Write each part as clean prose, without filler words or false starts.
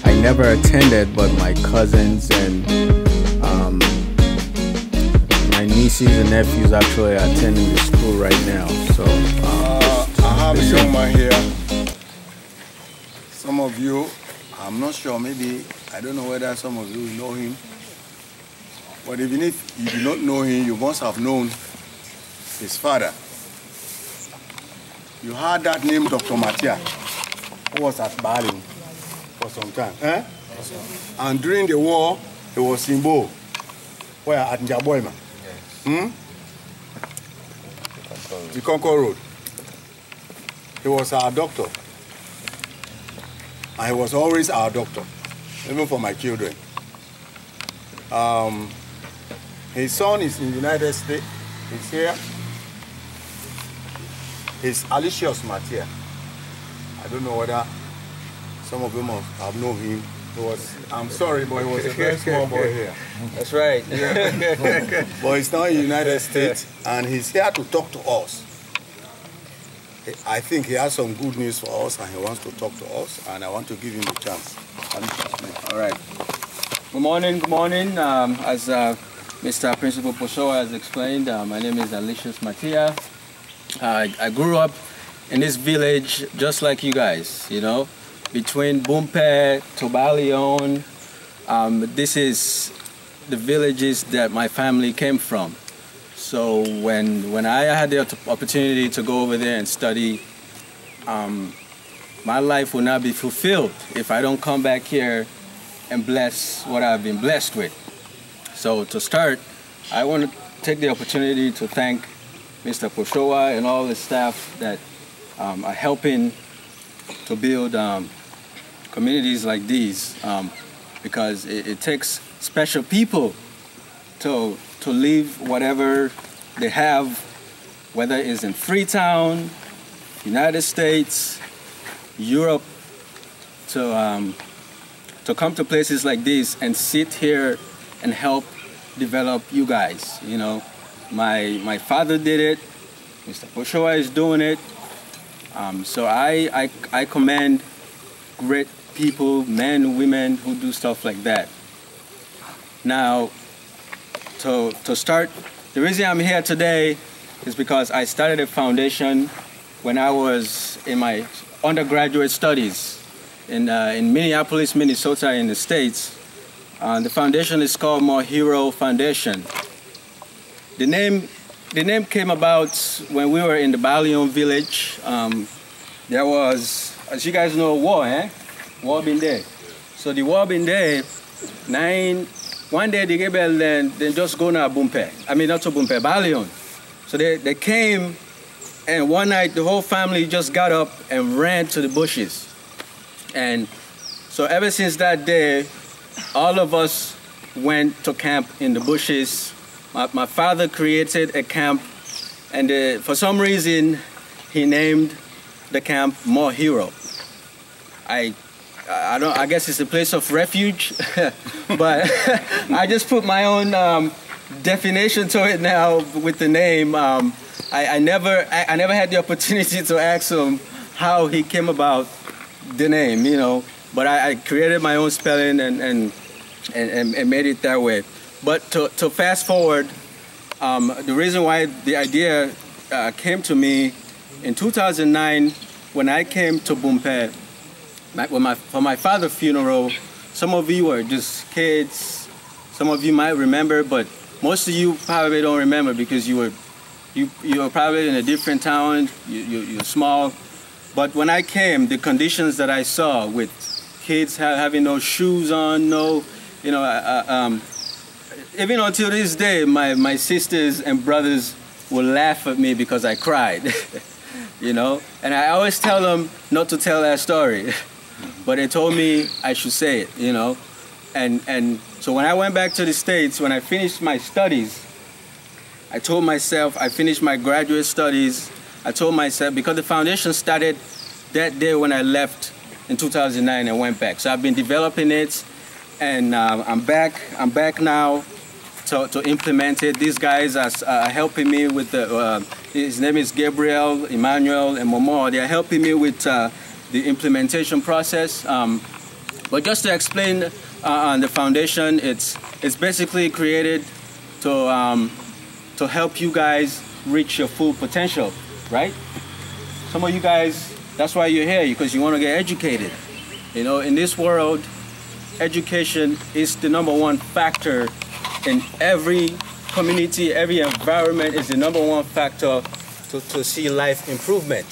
I never attended, but my cousins and my nieces and nephews actually are attending the school right now. So I have a young man here. Some of you, I'm not sure, maybe, I don't know whether some of you know him. But even if you do not know him, you must have known his father. You heard that name, Dr. Matia, who was at Bali for some time. Eh? And during the war, he was in Bo, where at Njaboima. Yes. The Concord Road. He was our doctor. And he was always our doctor, even for my children. His son is in the United States. He's here. He's Alicious Matia. I don't know whether some of them have known him. I'm sorry, but he was a very small boy here. That's right. Yeah. But he's now in the United States, and he's here to talk to us. I think he has some good news for us, and he wants to talk to us, and I want to give him the chance. All right. Good morning, good morning. As Mr. Principal Poshoa has explained, my name is Alicious Matia. I grew up in this village just like you guys, you know, between Bumpe to Leoneans. This is the villages that my family came from. So when I had the opportunity to go over there and study, my life will not be fulfilled if I don't come back here and bless what I've been blessed with. So to start, I want to take the opportunity to thank Mr. Poshoa and all the staff that are helping to build communities like these, because it takes special people to leave whatever they have, whether it's in Freetown, United States, Europe, to come to places like this and sit here and help develop you guys. You know, my father did it. Mr. Poshoa is doing it. So I commend great people, men, women who do stuff like that. Now, to start, the reason I'm here today is because I started a foundation when I was in my undergraduate studies in Minneapolis, Minnesota, in the States. The foundation is called Murhero Foundation. The name came about when we were in the Balion village. There was, as you guys know, war, eh? War been there. So the war been there. One day the rebel then just go to Bumpe. I mean, not to Bumpe, Balion. So they came, and one night the whole family just got up and ran to the bushes. And so ever since that day, all of us went to camp in the bushes. My father created a camp, and for some reason, he named the camp Murhero. I guess it's a place of refuge, but I just put my own definition to it now with the name. I never had the opportunity to ask him how he came about the name, you know. But I created my own spelling and made it that way. But to fast forward, the reason why the idea came to me in 2009 when I came to Bumpe for my father's funeral. Some of you were just kids. Some of you might remember, but most of you probably don't remember because you were probably in a different town. You're small. But when I came, the conditions that I saw with kids having no shoes on, no, you know, even until this day, my sisters and brothers will laugh at me because I cried, you know. And I always tell them not to tell that story, but they told me I should say it, you know. And so when I went back to the States, when I finished my studies, I told myself, I finished my graduate studies, I told myself, because the foundation started that day when I left in 2009 and went back. So I've been developing it, and I'm back now to implement it. These guys are helping me with the, his name is Gabriel, Emmanuel, and Momo. They are helping me with the implementation process. But just to explain on the foundation, it's basically created to help you guys reach your full potential, right? Some of you guys, that's why you're here, because you want to get educated. You know, in this world, education is the #1 factor in every community, every environment is the #1 factor to see life improvement.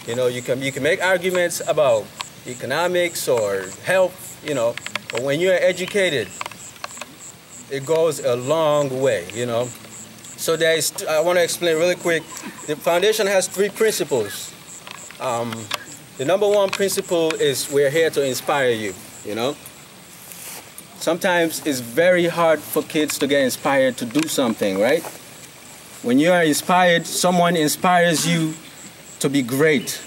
You know, you can make arguments about economics or health, you know, but when you're educated, it goes a long way, you know. So I want to explain really quick. The foundation has 3 principles. The #1 principle is we're here to inspire you, you know. Sometimes it's very hard for kids to get inspired to do something, right? When you are inspired, someone inspires you to be great,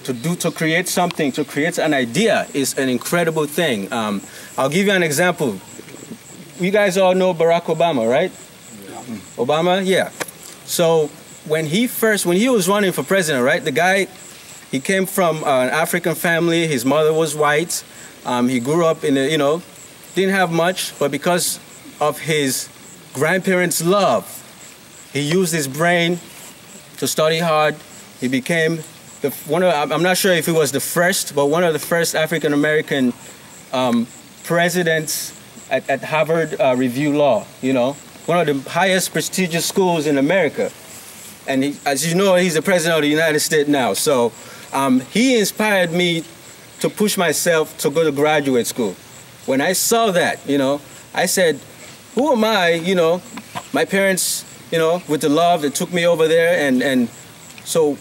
to create something, to create an idea is an incredible thing. I'll give you an example. You guys all know Barack Obama, right? Obama, yeah. So when he was running for president, right? The guy, he came from an African family. His mother was white. He grew up in a, you know, didn't have much, but because of his grandparents' love, he used his brain to study hard. He became I'm not sure if he was the first, but one of the first African American presidents at Harvard Review Law, you know, one of the highest prestigious schools in America. And he, as you know, he's the president of the United States now. So he inspired me to push myself to go to graduate school. When I saw that, you know, I said, who am I, you know, my parents, you know, with the love that took me over there, and so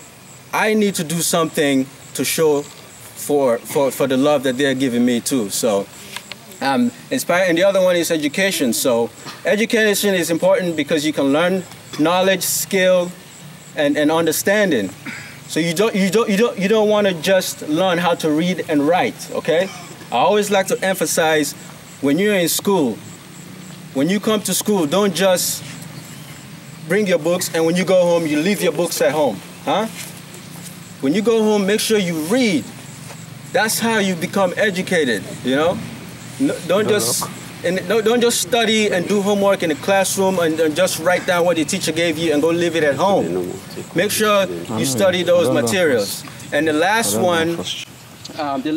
I need to do something to show for the love that they're giving me too. So inspired. And the other one is education. So education is important because you can learn knowledge, skill, and understanding. So you don't want to just learn how to read and write, okay? I always like to emphasize, when you're in school, when you come to school, don't just bring your books, and when you go home, you leave your books at home, huh? When you go home, make sure you read. That's how you become educated, you know? Don't just study and do homework in the classroom and just write down what the teacher gave you and go live it at home. Make sure you study those materials. And the last one, the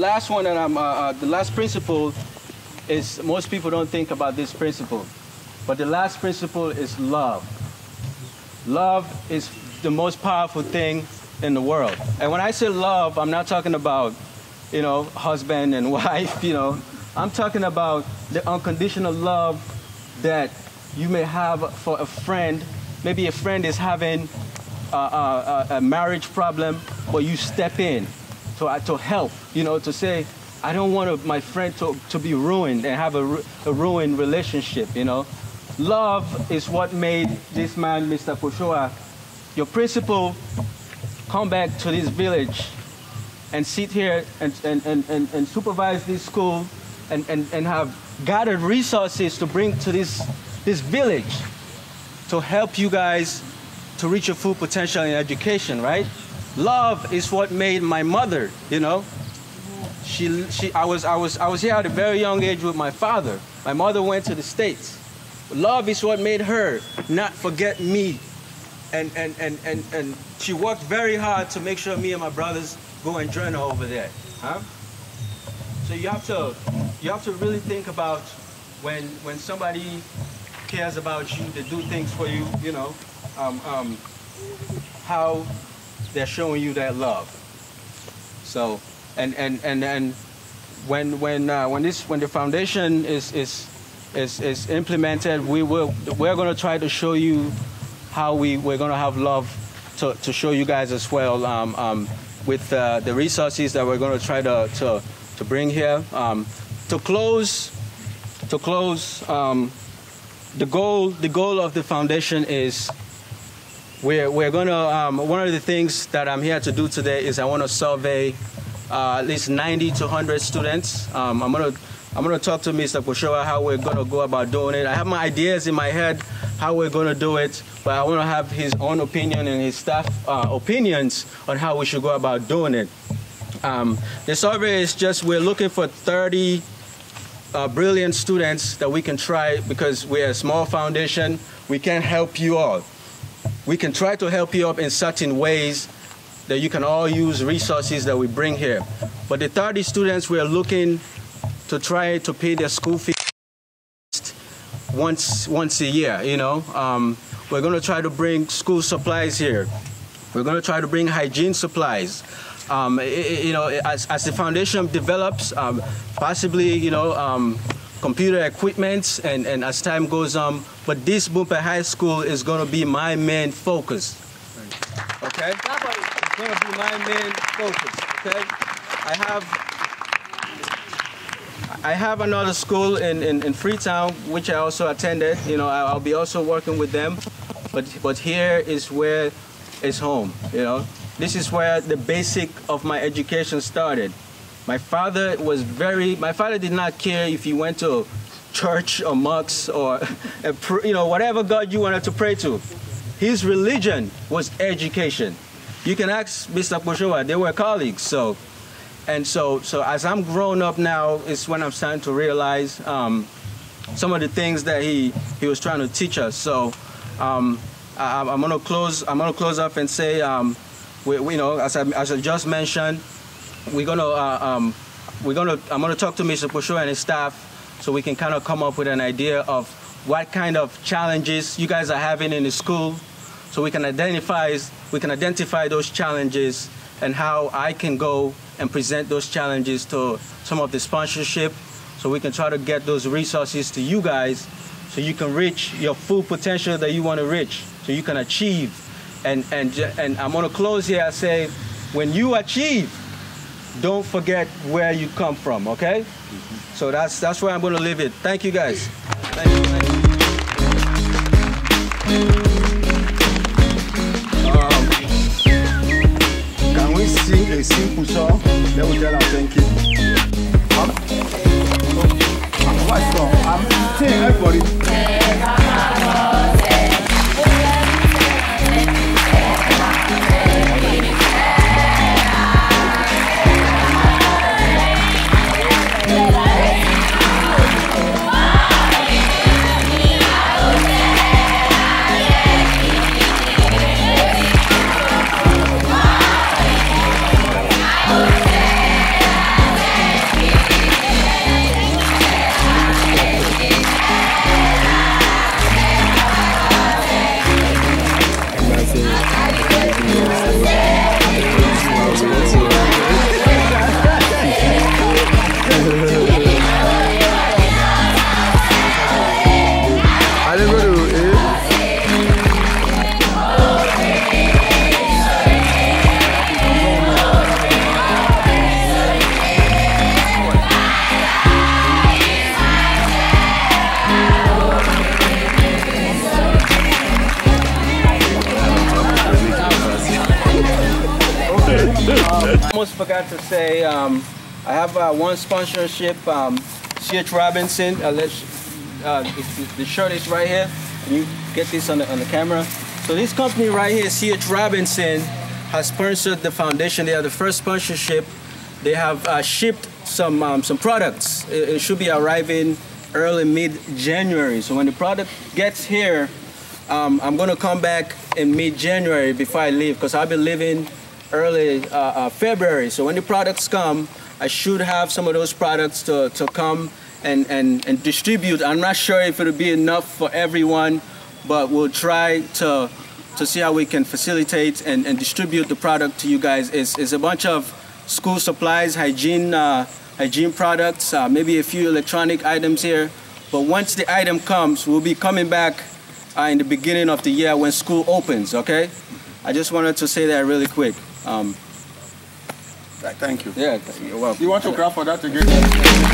last principle is, most people don't think about this principle, but the last principle is love. Love is the most powerful thing in the world. And when I say love, I'm not talking about, you know, husband and wife, you know. I'm talking about the unconditional love that you may have for a friend. Maybe a friend is having a marriage problem, but you step in to help, you know, to say, I don't want my friend to be ruined and have a ruined relationship, you know. Love is what made this man, Mr. Poshoa, your principal, come back to this village and sit here and supervise this school and have gathered resources to bring to this village to help you guys to reach your full potential in education, right? Love is what made my mother, you know. I was here at a very young age with my father. My mother went to the States. Love is what made her not forget me. And she worked very hard to make sure me and my brothers go and join her over there. Huh? So you have to really think about when somebody cares about you, they do things for you, you know, how they're showing you that love. So, and when the foundation is implemented, we're going to try to show you how we're going to have love to show you guys as well, with the resources that we're going to try to bring here. To close, the goal of the foundation is we're going to, one of the things that I'm here to do today is I want to survey at least 90 to 100 students. I'm going to talk to Mr. Poshoa how we're going to go about doing it. I have my ideas in my head how we're going to do it, but I want to have his own opinion and his staff opinions on how we should go about doing it. The survey is just, we're looking for 30 brilliant students that we can try, because we're a small foundation. We can't help you all. We can try to help you up in certain ways that you can all use resources that we bring here. But the 30 students, we're looking to try to pay their school fees once a year, you know. We're going to try to bring school supplies here. We're going to try to bring hygiene supplies. You know, as the foundation develops, possibly, you know, computer equipment, and as time goes on. But this Bumpe High School is going to be my main focus. Okay? It's going to be my main focus. Okay? I have another school in Freetown, which I also attended. You know, I'll be also working with them. But here is where it's home. You know, this is where the basic of my education started. My father did not care if you went to church or mosques or, you know, whatever God you wanted to pray to. His religion was education. You can ask Mr. Poshoa, they were colleagues. So as I'm growing up now, is when I'm starting to realize some of the things that he was trying to teach us. So I'm gonna close up and say, you know, as I just mentioned, I'm gonna talk to Mr. Poshoa and his staff, so we can kind of come up with an idea of what kind of challenges you guys are having in the school, so we can identify those challenges and how I can go and present those challenges to some of the sponsorship, so we can try to get those resources to you guys, so you can reach your full potential that you want to reach, so you can achieve. And I'm going to close here and say, when you achieve, don't forget where you come from, okay? So that's where I'm going to leave it. Thank you, guys. Thank you. Can we sing a simple song? Then we tell our thank you. What song? I'm saying everybody. Almost forgot to say, I have one sponsorship, C.H. Robinson. The shirt is right here. Can you get this on the camera? So this company right here, C.H. Robinson, has sponsored the foundation. They are the first sponsorship. They have shipped some products. It should be arriving early mid-January. So when the product gets here, I'm gonna come back in mid-January before I leave, because I'll be leaving early February. So when the products come, I should have some of those products to come and distribute. I'm not sure if it'll be enough for everyone, but we'll try to see how we can facilitate and distribute the product to you guys. It's a bunch of school supplies, hygiene products, maybe a few electronic items here. But once the item comes, we'll be coming back in the beginning of the year when school opens, okay? I just wanted to say that really quick. Thank you. Yeah, you're welcome. You want to clap for that again?